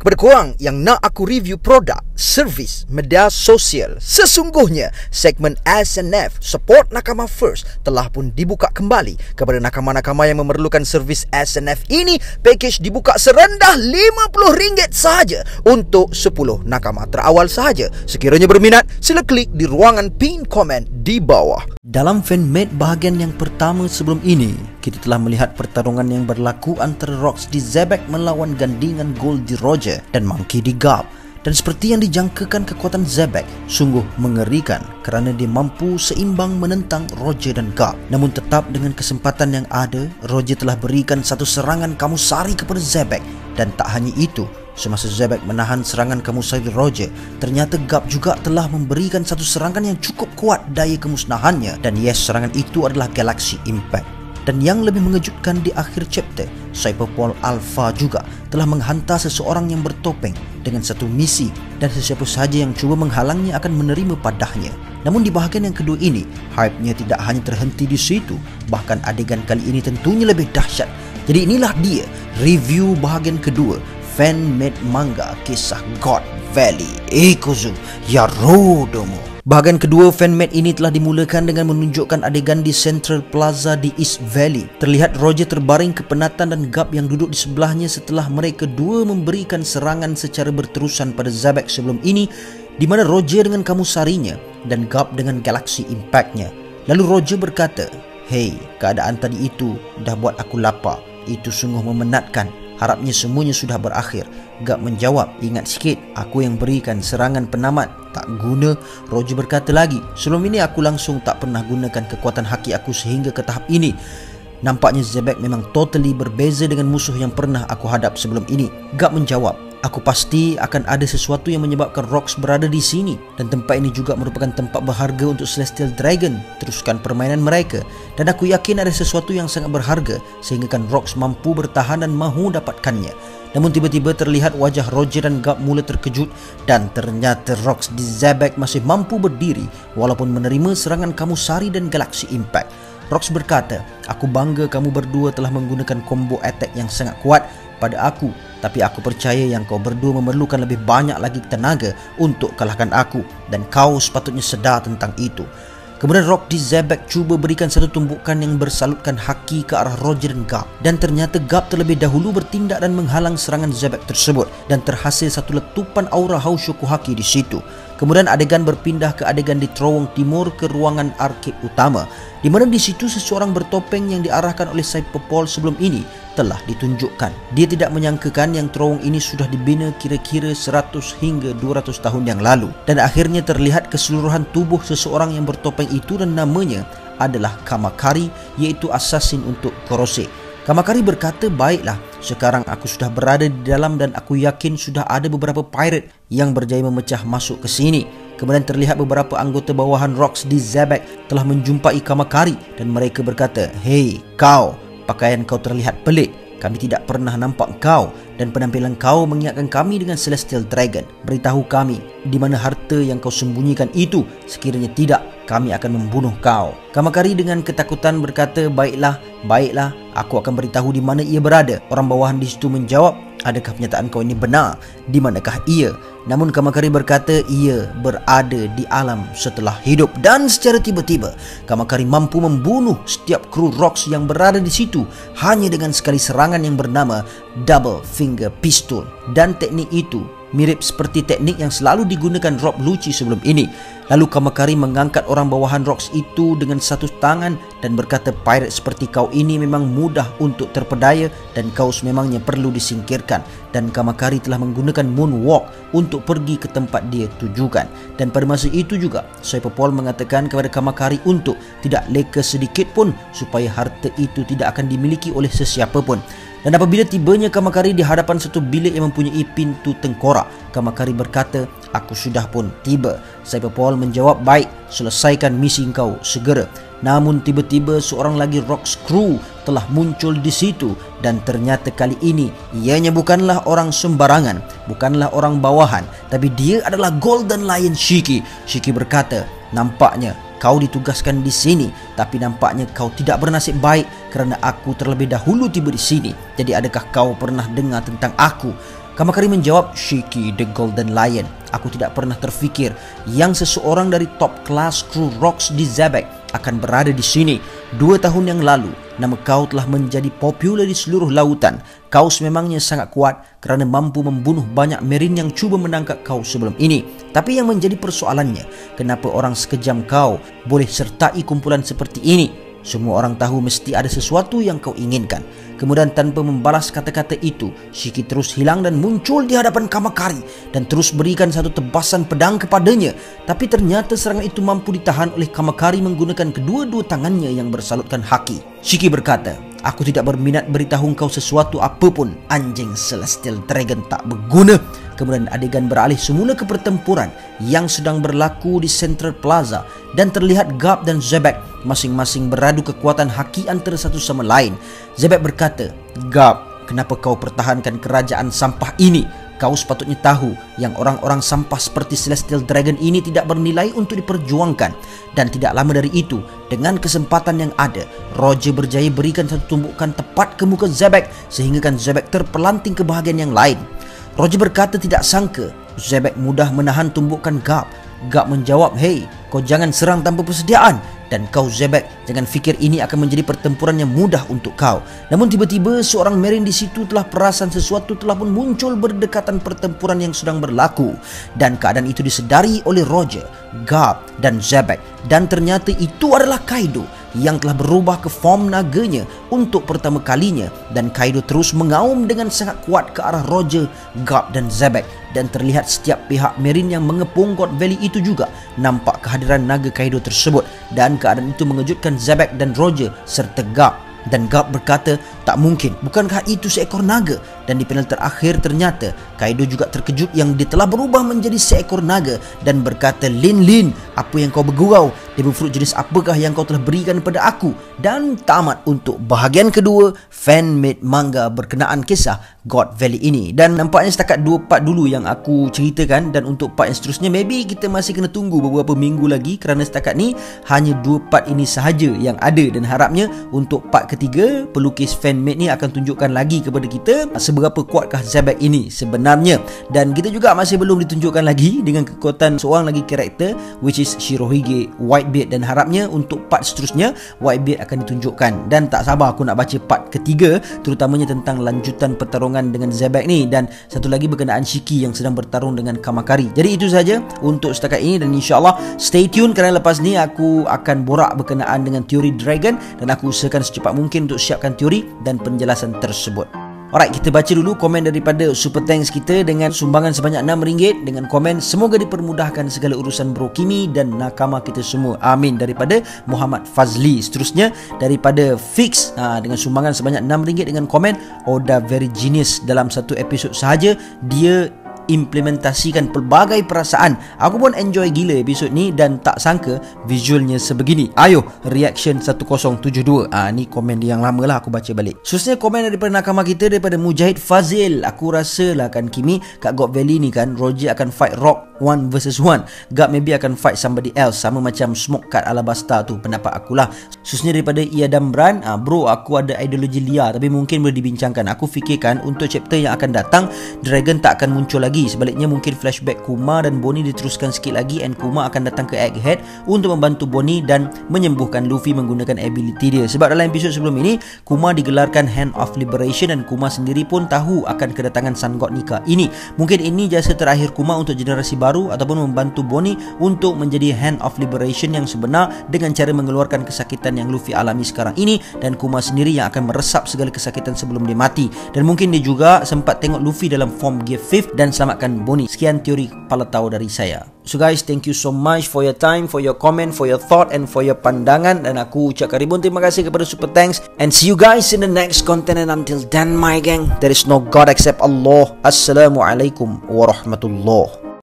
Kepada korang yang nak aku review produk, servis, media sosial, sesungguhnya segmen SNF Support Nakama First telah pun dibuka kembali. Kepada nakama-nakama yang memerlukan servis SNF ini, package dibuka serendah RM50 sahaja untuk 10 nakama terawal sahaja. Sekiranya berminat, sila klik di ruangan pin komen di bawah. Dalam fanmade bahagian yang pertama sebelum ini, kita telah melihat pertarungan yang berlaku antara Rox di Zebek melawan gandingan Gold di Roger dan Monkey di Gap. Dan seperti yang dijangkakan, kekuatan Zebek sungguh mengerikan kerana dia mampu seimbang menentang Roger dan Gap. Namun tetap dengan kesempatan yang ada, Roger telah berikan satu serangan Kamusari kepada Zebek. Dan tak hanya itu, semasa Zebek menahan serangan Kamusari Roger, ternyata Gap juga telah memberikan satu serangan yang cukup kuat daya kemusnahannya. Dan yes, serangan itu adalah Galaxy Impact. Dan yang lebih mengejutkan, di akhir chapter, Cyberpol Alpha juga telah menghantar seseorang yang bertopeng dengan satu misi, dan sesiapa sahaja yang cuba menghalangnya akan menerima padahnya. Namun di bahagian yang kedua ini, hype-nya tidak hanya terhenti di situ, bahkan adegan kali ini tentunya lebih dahsyat. Jadi inilah dia review bahagian kedua fan-made manga kisah God Valley Ikuzu Yarodomo. Bahagian kedua fanmade ini telah dimulakan dengan menunjukkan adegan di Central Plaza di East Valley. Terlihat Roger terbaring kepenatan dan Gap yang duduk di sebelahnya setelah mereka dua memberikan serangan secara berterusan pada Zebek sebelum ini, di mana Roger dengan Kamusarinya dan Gap dengan Galaxy Impact-nya. Lalu Roger berkata, "Hey, keadaan tadi itu dah buat aku lapar. Itu sungguh memenatkan. Harapnya semuanya sudah berakhir." Gap menjawab, "Ingat sikit, aku yang berikan serangan penamat." "Tak guna," Roger berkata lagi. "Sebelum ini aku langsung tak pernah gunakan kekuatan haki aku sehingga ke tahap ini." Nampaknya Zebek memang totally berbeza dengan musuh yang pernah aku hadap sebelum ini. Gap menjawab, "Aku pasti akan ada sesuatu yang menyebabkan Rox berada di sini. Dan tempat ini juga merupakan tempat berharga untuk Celestial Dragon teruskan permainan mereka. Dan aku yakin ada sesuatu yang sangat berharga sehingga kan Rox mampu bertahan dan mahu dapatkannya." Namun tiba-tiba terlihat wajah Roger dan Gap mula terkejut, dan ternyata Rox di Zebek masih mampu berdiri walaupun menerima serangan Kamusari dan Galaxy Impact. Rox berkata, "Aku bangga kamu berdua telah menggunakan combo attack yang sangat kuat pada aku, tapi aku percaya yang kau berdua memerlukan lebih banyak lagi tenaga untuk kalahkan aku, dan kau sepatutnya sedar tentang itu." Kemudian Rox di Zebek cuba berikan satu tumbukan yang bersalutkan haki ke arah Roger dan Gap, dan ternyata Gap terlebih dahulu bertindak dan menghalang serangan Zebek tersebut, dan terhasil satu letupan aura Haushoku Haki di situ. Kemudian adegan berpindah ke adegan di terowong timur ke ruangan arcade utama, di mana di situ seseorang bertopeng yang diarahkan oleh Cyberpol sebelum ini telah ditunjukkan. Dia tidak menyangkakan yang terowong ini sudah dibina kira-kira 100 hingga 200 tahun yang lalu. Dan akhirnya terlihat keseluruhan tubuh seseorang yang bertopeng itu, dan namanya adalah Kamakari, iaitu assassin untuk Korose. Kamakari berkata, "Baiklah, sekarang aku sudah berada di dalam dan aku yakin sudah ada beberapa pirate yang berjaya memecah masuk ke sini." Kemudian terlihat beberapa anggota bawahan Rox di Zebek telah menjumpai Kamakari dan mereka berkata, "Hei kau, pakaian kau terlihat pelik. Kami tidak pernah nampak kau dan penampilan kau mengingatkan kami dengan Celestial Dragon. Beritahu kami di mana harta yang kau sembunyikan itu. Sekiranya tidak, kami akan membunuh kau." Kamakari dengan ketakutan berkata, baiklah, aku akan beritahu di mana ia berada." Orang bawahan di situ menjawab, "Adakah pernyataan kau ini benar? Di manakah ia?" Namun Kamakari berkata, "Ia berada di alam setelah hidup." Dan secara tiba-tiba, Kamakari mampu membunuh setiap kru Rox yang berada di situ hanya dengan sekali serangan yang bernama Double Finger Pistol. Dan teknik itu mirip seperti teknik yang selalu digunakan Rob Lucci sebelum ini. Lalu Kamakari mengangkat orang bawahan Rox itu dengan satu tangan dan berkata, "Pirate seperti kau ini memang mudah untuk terpedaya dan kau sememangnya perlu disingkirkan." Dan Kamakari telah menggunakan moonwalk untuk pergi ke tempat dia tujukan. Dan pada masa itu juga, Cyberpol mengatakan kepada Kamakari untuk tidak leka sedikit pun supaya harta itu tidak akan dimiliki oleh sesiapa pun. Dan apabila tibanya Kamakari di hadapan satu bilik yang mempunyai pintu tengkorak, Kamakari berkata, "Aku sudah pun tiba." Cyberpol menjawab, "Baik, selesaikan misi kau segera." Namun tiba-tiba seorang lagi Rox crew telah muncul di situ, dan ternyata kali ini ianya bukanlah orang sembarangan, bukanlah orang bawahan, tapi dia adalah Golden Lion Shiki. Shiki berkata, "Nampaknya kau ditugaskan di sini, tapi nampaknya kau tidak bernasib baik kerana aku terlebih dahulu tiba di sini. Jadi adakah kau pernah dengar tentang aku?" Kamakari menjawab, Shiki the Golden Lion. Aku tidak pernah terfikir yang seseorang dari top kelas kru Rocks di Xebec akan berada di sini. 2 tahun yang lalu, nama kau telah menjadi popular di seluruh lautan. Kau sememangnya sangat kuat kerana mampu membunuh banyak Marine yang cuba menangkap kau sebelum ini. Tapi yang menjadi persoalannya, kenapa orang sekejam kau boleh sertai kumpulan seperti ini? Semua orang tahu mesti ada sesuatu yang kau inginkan. Kemudian tanpa membalas kata-kata itu, Shiki terus hilang dan muncul di hadapan Kamakari dan terus berikan satu tebasan pedang kepadanya. Tapi ternyata serangan itu mampu ditahan oleh Kamakari menggunakan kedua-dua tangannya yang bersalutkan haki. Shiki berkata, aku tidak berminat beritahu kau sesuatu apapun. Anjing Celestial Dragon tak berguna. Kemudian adegan beralih semula ke pertempuran yang sedang berlaku di Central Plaza dan terlihat Garp dan Xebec masing-masing beradu kekuatan haki antara satu sama lain. Xebec berkata, Garp, kenapa kau pertahankan kerajaan sampah ini? Kau sepatutnya tahu yang orang-orang sampah seperti Celestial Dragon ini tidak bernilai untuk diperjuangkan. Dan tidak lama dari itu, dengan kesempatan yang ada, Roger berjaya berikan satu tumbukan tepat ke muka Xebec sehinggakan Xebec terpelanting ke bahagian yang lain. Roger berkata tidak sangka Xebec mudah menahan tumbukan Garp. Garp menjawab, hei, kau jangan serang tanpa persediaan. Dan kau Xebec, jangan fikir ini akan menjadi pertempuran yang mudah untuk kau. Namun tiba-tiba seorang Marine di situ telah perasan sesuatu telah pun muncul berdekatan pertempuran yang sedang berlaku. Dan keadaan itu disedari oleh Roger, Garp dan Xebec. Dan ternyata itu adalah Kaido yang telah berubah ke form naganya untuk pertama kalinya. Dan Kaido terus mengaum dengan sangat kuat ke arah Roger, Garp dan Xebec. Dan terlihat setiap pihak Marine yang mengepung God Valley itu juga nampak kehadiran naga Kaido tersebut. Dan keadaan itu mengejutkan Xebec dan Roger serta Garp. Dan Garp berkata, tak mungkin, bukankah itu seekor naga? Dan di panel terakhir ternyata Kaido juga terkejut yang dia telah berubah menjadi seekor naga dan berkata, Lin, apa yang kau bergurau? Devil Fruit jenis apakah yang kau telah berikan kepada aku? Dan tamat untuk bahagian kedua fan-made manga berkenaan kisah God Valley ini. Dan nampaknya setakat 2 part dulu yang aku ceritakan, dan untuk part yang seterusnya maybe kita masih kena tunggu beberapa minggu lagi kerana setakat ni hanya 2 part ini sahaja yang ada. Dan harapnya untuk part ketiga, pelukis fan-made ni akan tunjukkan lagi kepada kita seberapa kuatkah Xebec ini sebenarnya. Dan kita juga masih belum ditunjukkan lagi dengan kekuatan seorang lagi karakter, which is Shirohige Whitebeard. Dan harapnya untuk part seterusnya Whitebeard akan ditunjukkan. Dan tak sabar aku nak baca part ketiga, terutamanya tentang lanjutan pertarungan dengan Xebec ni. Dan satu lagi berkenaan Shiki yang sedang bertarung dengan Kamakari. Jadi itu saja untuk setakat ini, dan insyaAllah stay tune kerana lepas ni aku akan borak berkenaan dengan teori Dragon, dan aku usahakan secepat mungkin untuk siapkan teori dan penjelasan tersebut. Alright, kita baca dulu komen daripada Super Thanks kita dengan sumbangan sebanyak RM6 dengan komen, semoga dipermudahkan segala urusan Bro Kimi dan nakama kita semua. Amin, daripada Muhammad Fazli. Seterusnya daripada Fix dengan sumbangan sebanyak RM6 dengan komen, Oda very genius, dalam satu episod sahaja dia implementasikan pelbagai perasaan. Aku pun enjoy gila episod ni dan tak sangka visualnya sebegini. Ayo, reaction 1072. Ni komen dia yang lama lah, aku baca balik. Seterusnya komen daripada nakama kita, daripada Mujahid Fazil. Aku rasa lah kan Kimi, kat God Valley ni kan Roger akan fight Rock 1 versus 1. Garp maybe akan fight somebody else, sama macam Smoke kat Alabasta tu, pendapat akulah. Seterusnya daripada Iadambran, bro aku ada ideologi liar tapi mungkin boleh dibincangkan. Aku fikirkan untuk chapter yang akan datang Dragon tak akan muncul lagi. Sebaliknya mungkin flashback Kuma dan Bonnie diteruskan sikit lagi, and Kuma akan datang ke Egghead untuk membantu Bonnie dan menyembuhkan Luffy menggunakan ability dia. Sebab dalam episod sebelum ini Kuma digelarkan Hand of Liberation dan Kuma sendiri pun tahu akan kedatangan Sun God Nika ini. Mungkin ini jasa terakhir Kuma untuk generasi baru ataupun membantu Bonnie untuk menjadi Hand of Liberation yang sebenar dengan cara mengeluarkan kesakitan yang Luffy alami sekarang ini, dan Kuma sendiri yang akan meresap segala kesakitan sebelum dia mati. Dan mungkin dia juga sempat tengok Luffy dalam form Gear 5 dan selamatkan Bonnie. Sekian teori kepala tahu dari saya. So guys, thank you so much for your time, for your comment, for your thought and for your pandangan. Dan aku ucapkan ribuan terima kasih kepada Super Thanks, and see you guys in the next content. And until then my gang, there is no God except Allah. Assalamualaikum warahmatullahi